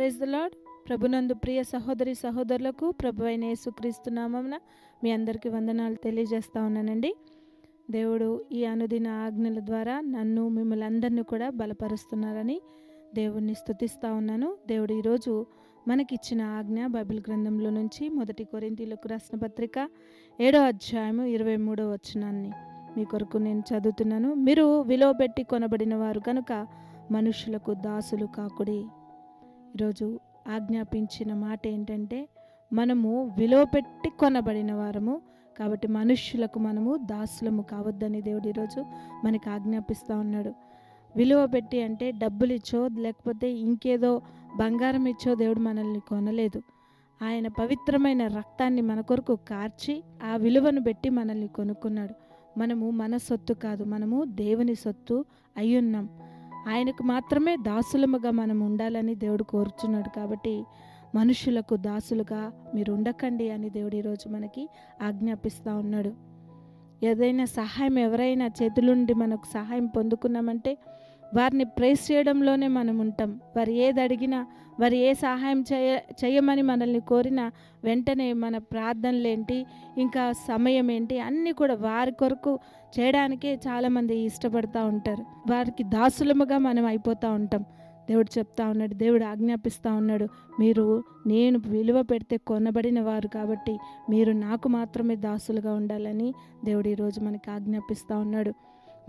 Praise the lord. ప్రభునందు ప్రియ సహోదరి సహోదరులకు ప్రభువైన యేసుక్రీస్తు నామమున మీ అందరికీ వందనాలు తెలియజేస్తా ఉన్నానండి. దేవుడు ఈ అనుదిన ఆజ్ఞల ద్వారా నన్ను మిమ్మల్ని అందరినీ కూడా బలపరుస్తున్నారని దేవుణ్ణి స్తుతిస్తూ ఉన్నాను. దేవుడు ఈరోజు మనకిచ్చిన ఆజ్ఞ బైబిల్ గ్రంథంలో నుంచి 1 కొరింథీయులకు రాసిన పత్రిక 7వ అధ్యాయము 23వ వచనాన్ని మీ కొరకు నేను చదువుతున్నాను. మీరు విలువ పెట్టి కొనబడిన వారు కనుక మనుషులకు దాసులు కాకుడి. ఈరోజు ఆజ్ఞాపించిన మాట ఏంటంటే, మనము విలువ పెట్టి కొనబడిన వారము కాబట్టి మనుష్యులకు మనము దాసులము కావద్దని దేవుడు ఈరోజు మనకి ఆజ్ఞాపిస్తూ ఉన్నాడు. విలువ పెట్టి అంటే డబ్బులు ఇచ్చో లేకపోతే ఇంకేదో బంగారం ఇచ్చో దేవుడు మనల్ని కొనలేదు. ఆయన పవిత్రమైన రక్తాన్ని మన కొరకు కార్చి ఆ విలువను పెట్టి మనల్ని కొనుక్కున్నాడు. మనము మన సొత్తు కాదు, మనము దేవుని సొత్తు అయ్యున్నాం. ఆయనకు మాత్రమే దాసులముగా మనం ఉండాలని దేవుడు కోరుచున్నాడు. కాబట్టి మనుషులకు దాసులుగా మీరు ఉండకండి అని దేవుడు ఈరోజు మనకి ఆజ్ఞాపిస్తూ ఉన్నాడు. ఏదైనా సహాయం ఎవరైనా చేతులుండి మనకు సహాయం పొందుకున్నామంటే వారిని ప్రైజ్ చేయడంలోనే మనం ఉంటాం. వారు ఏది అడిగినా, వారు ఏ సహాయం చేయమని మనల్ని కోరినా వెంటనే మన ప్రార్థనలేంటి, ఇంకా సమయం ఏంటి అన్నీ కూడా వారి కొరకు చేయడానికే చాలామంది ఇష్టపడుతూ ఉంటారు. వారికి దాసులముగా మనం అయిపోతూ ఉంటాం. దేవుడు చెప్తా ఉన్నాడు, దేవుడు ఆజ్ఞాపిస్తూ ఉన్నాడు, మీరు నేను విలువ పెడితే కొనబడిన వారు కాబట్టి మీరు నాకు మాత్రమే దాసులుగా ఉండాలని దేవుడు ఈరోజు మనకి ఆజ్ఞాపిస్తూ ఉన్నాడు.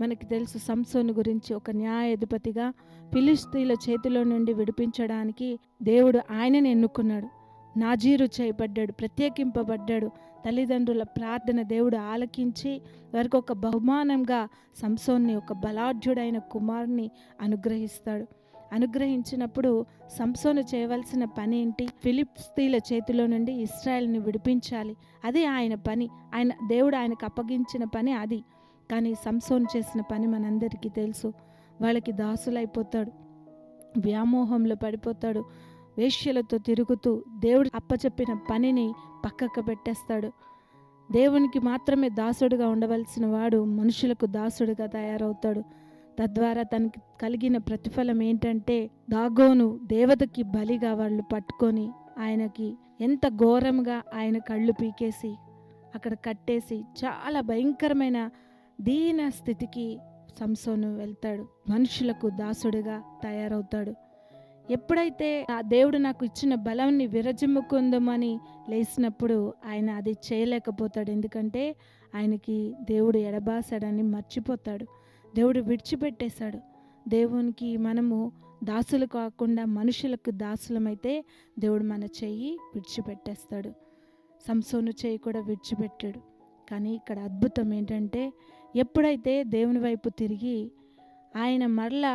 మనకి తెలుసు సంసోను గురించి. ఒక న్యాయాధిపతిగా ఫిలిష్తీయుల చేతిలో నుండి విడిపించడానికి దేవుడు ఆయనను ఎన్నుకున్నాడు. నాజీరు చేయబడ్డాడు, ప్రత్యేకింపబడ్డాడు. తల్లిదండ్రుల ప్రార్థన దేవుడు ఆలకించి వారికి ఒక బహుమానంగా సంసోన్ని, ఒక బలాఢ్యుడైన కుమారుని అనుగ్రహిస్తాడు. అనుగ్రహించినప్పుడు సంసోను చేయవలసిన పని ఏంటి? ఫిలిష్తీయుల చేతిలో నుండి ఇశ్రాయేలుని విడిపించాలి. అది ఆయన పని. దేవుడు ఆయనకు అప్పగించిన పని అది. కానీ సంసోను చేసిన పని మనందరికీ తెలుసు. వాళ్ళకి దాసులైపోతాడు, వ్యామోహంలో పడిపోతాడు, వేశ్యలతో తిరుగుతూ దేవుడు అప్పచెప్పిన పనిని పక్కకు పెట్టేస్తాడు. దేవునికి మాత్రమే దాసుడుగా ఉండవలసిన వాడు మనుషులకు దాసుడుగా తయారవుతాడు. తద్వారా తనకి కలిగిన ప్రతిఫలం ఏంటంటే, దాగోను దేవతకి బలిగా వాళ్ళు పట్టుకొని ఆయనకి ఎంత ఘోరంగా ఆయన కళ్ళు పీకేసి అక్కడ కట్టేసి చాలా భయంకరమైన దీన స్థితికి సంసోను వెళ్తాడు. మనుషులకు దాసుడిగా తయారవుతాడు. ఎప్పుడైతే ఆ దేవుడు నాకు ఇచ్చిన బలాన్ని విరజిమ్ముకుందామని లేచినప్పుడు ఆయన అది చేయలేకపోతాడు. ఎందుకంటే ఆయనకి దేవుడు ఎడబాసాడని మర్చిపోతాడు. దేవుడు విడిచిపెట్టేశాడు. దేవునికి మనము దాసులు కాకుండా మనుషులకు దాసులమైతే దేవుడు మన చెయ్యి విడిచిపెట్టేస్తాడు. సంసోను చెయ్యి కూడా విడిచిపెట్టాడు. కానీ ఇక్కడ అద్భుతం ఏంటంటే, ఎప్పుడైతే దేవుని వైపు తిరిగి ఆయన మరలా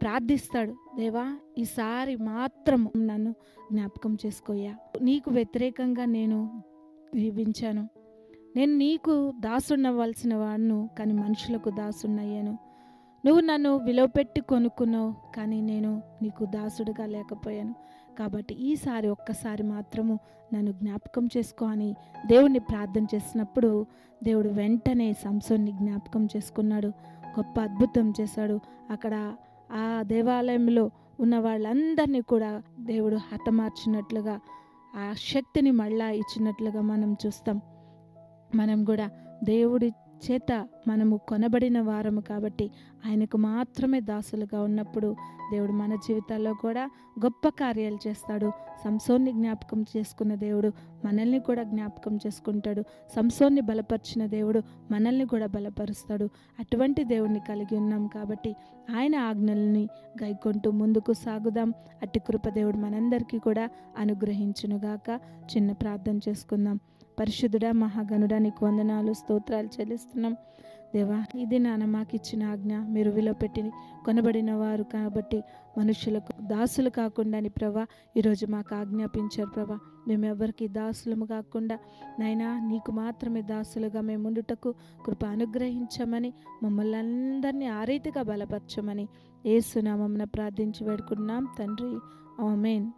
ప్రార్థిస్తాడు, దేవా ఈసారి మాత్రం నన్ను జ్ఞాపకం చేసుకోయ్యా, నీకు వ్యతిరేకంగా నేను జీవించాను, నేను నీకు దాసున్నవలసిన వాడును కానీ మనుషులకు దాసున్నయ్యాను, నువ్వు నన్ను విలువ పెట్టి కొనుక్కున్నావు కానీ నేను నీకు దాసుడుగా లేకపోయాను, కాబట్టి ఈసారి ఒక్కసారి మాత్రము నన్ను జ్ఞాపకం చేసుకో అని దేవుణ్ణి ప్రార్థన చేసినప్పుడు దేవుడు వెంటనే సంసోన్ని జ్ఞాపకం చేసుకున్నాడు. గొప్ప అద్భుతం చేశాడు. అక్కడ ఆ దేవాలయంలో ఉన్న వాళ్ళందరినీ కూడా దేవుడు హతమార్చినట్లుగా, ఆ శక్తిని మళ్ళా ఇచ్చినట్లుగా మనం చూస్తాం. మనం కూడా దేవుడి చేత మనము కొనబడిన వారము కాబట్టి ఆయనకు మాత్రమే దాసులుగా ఉన్నప్పుడు దేవుడు మన జీవితాల్లో కూడా గొప్ప కార్యాలు చేస్తాడు. సంసోన్ని జ్ఞాపకం చేసుకున్న దేవుడు మనల్ని కూడా జ్ఞాపకం చేసుకుంటాడు. సంసోన్ని బలపరిచిన దేవుడు మనల్ని కూడా బలపరుస్తాడు. అటువంటి దేవుణ్ణి కలిగి ఉన్నాం కాబట్టి ఆయన ఆజ్ఞల్ని గైకొంటూ ముందుకు సాగుదాం. అట్టి కృప దేవుడు మనందరికీ కూడా అనుగ్రహించునుగాక. చిన్న ప్రార్థన చేసుకుందాం. పరిశుద్ధుడా, మహాగణుడా, నీకు వందనాలు, స్తోత్రాలు చెల్లిస్తున్నాం. దేవా, ఇది నాన్న మాకు ఇచ్చిన ఆజ్ఞ. మీరు విలువ పెట్టి కొనబడిన వారు కాబట్టి మనుషులకు దాసులు కాకుండా అని ప్రభా ఈరోజు మాకు ఆజ్ఞాపించారు. ప్రభా, మేము ఎవరికి దాసులము కాకుండా నైనా నీకు మాత్రమే దాసులుగా మేము ఉండుటకు కృప అనుగ్రహించమని, మమ్మల్ని అందరినీ ఆ రీతిగా బలపరచమని యేసు నామమున ప్రార్థించి వేడుకున్నాం తండ్రి. ఆమేన్.